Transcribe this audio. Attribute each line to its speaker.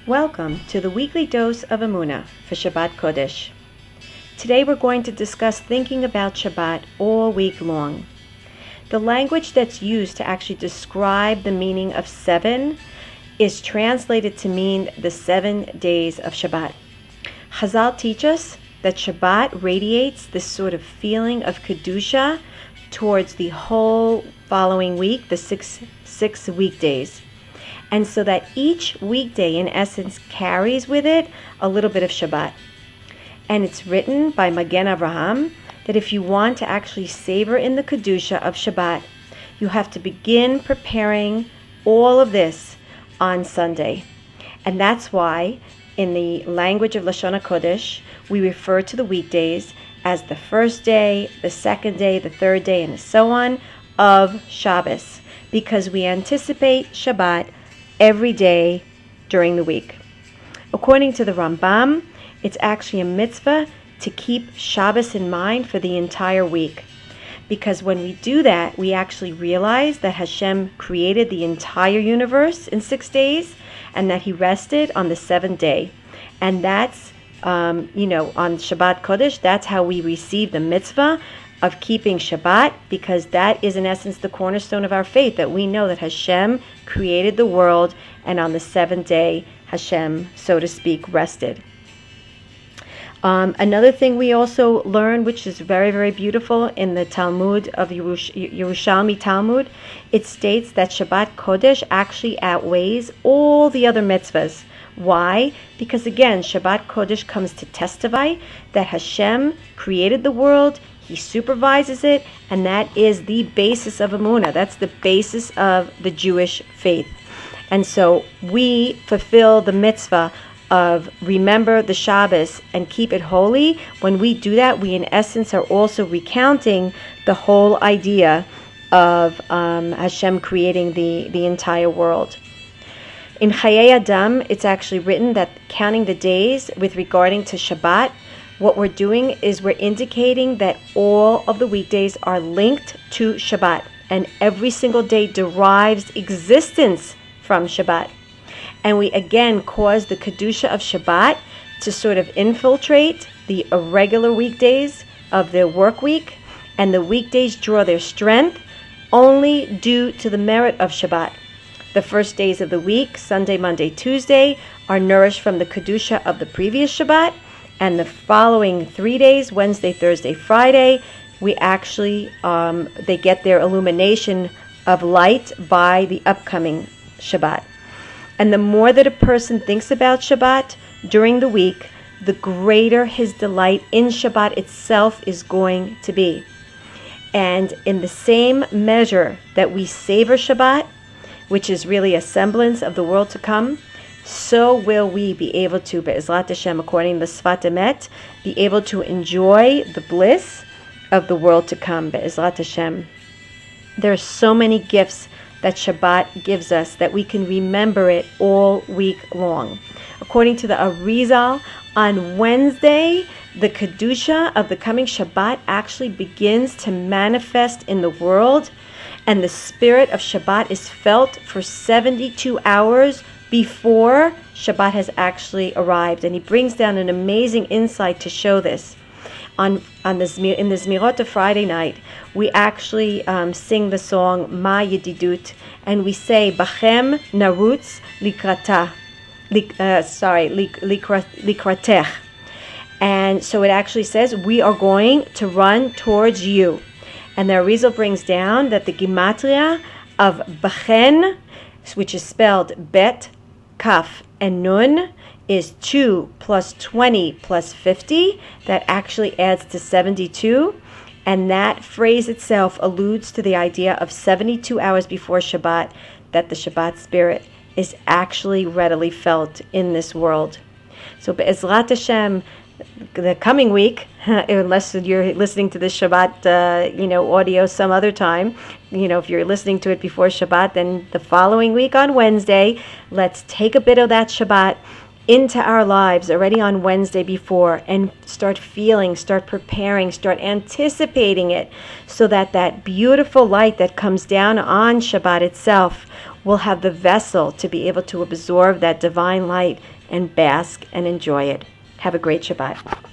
Speaker 1: Welcome to the weekly dose of Emuna for Shabbat Kodesh. Today we're going to discuss thinking about Shabbat all week long. The language that's used to actually describe the meaning of 7 is translated to mean the 7 days of Shabbat. Chazal teach us that Shabbat radiates this sort of feeling of Kedusha towards the whole following week, the six weekdays. And so that each weekday, in essence, carries with it a little bit of Shabbat. And it's written by Magen Avraham that if you want to actually savor in the Kedusha of Shabbat, you have to begin preparing all of this on Sunday. And that's why, in the language of Lashon HaKodesh, we refer to the weekdays as the first day, the second day, the third day, and so on of Shabbos, because we anticipate Shabbat every day during the week. According to the Rambam, it's actually a mitzvah to keep Shabbos in mind for the entire week. Because when we do that, we actually realize that Hashem created the entire universe in 6 days and that He rested on the 7th day. And that's, on Shabbat Kodesh, that's how we receive the mitzvah of keeping Shabbat, because that is in essence the cornerstone of our faith, that we know that Hashem created the world and on the 7th day Hashem, so to speak, rested. Another thing we also learn, which is very, very beautiful in the Talmud of Yerushalmi Talmud, it states that Shabbat Kodesh actually outweighs all the other mitzvahs. Why? Because again, Shabbat Kodesh comes to testify that Hashem created the world, He supervises it, and that is the basis of Emuna. That's the basis of the Jewish faith. And so we fulfill the mitzvah of remember the Shabbos and keep it holy. When we do that, we in essence are also recounting the whole idea of Hashem creating the entire world. In Chayei Adam, it's actually written that counting the days with regarding to Shabbat, what we're doing is we're indicating that all of the weekdays are linked to Shabbat, and every single day derives existence from Shabbat. And we again cause the Kedusha of Shabbat to sort of infiltrate the irregular weekdays of the work week, and the weekdays draw their strength only due to the merit of Shabbat. The first days of the week, Sunday, Monday, Tuesday, are nourished from the Kedusha of the previous Shabbat, and the following 3 days, Wednesday, Thursday, Friday, we actually, they get their illumination of light by the upcoming Shabbat. And the more that a person thinks about Shabbat during the week, the greater his delight in Shabbat itself is going to be. And in the same measure that we savor Shabbat, which is really a semblance of the world to come, so will we be able to, Be'ezrat Hashem, according to the Sfat Emet, be able to enjoy the bliss of the world to come, Be'ezrat Hashem. There are so many gifts that Shabbat gives us that we can remember it all week long. According to the Arizal, on Wednesday, the Kedusha of the coming Shabbat actually begins to manifest in the world, and the spirit of Shabbat is felt for 72 hours before Shabbat has actually arrived. And he brings down an amazing insight to show this. In the Zmirot of Friday night, we actually sing the song Ma Yedidut, and we say Bachem Narutz Likratech. And so it actually says we are going to run towards you. And the Arizal brings down that the gematria of Bachen, which is spelled Bet, Kaf, and Nun, is 2 plus 20 plus 50. That actually adds to 72. And that phrase itself alludes to the idea of 72 hours before Shabbat, that the Shabbat spirit is actually readily felt in this world. So Be'ezrat Hashem, the coming week, unless you're listening to this Shabbat, audio some other time, if you're listening to it before Shabbat, then the following week on Wednesday, let's take a bit of that Shabbat into our lives already on Wednesday before, and start feeling, start preparing, start anticipating it, so that that beautiful light that comes down on Shabbat itself will have the vessel to be able to absorb that divine light and bask and enjoy it. Have a great Shabbat.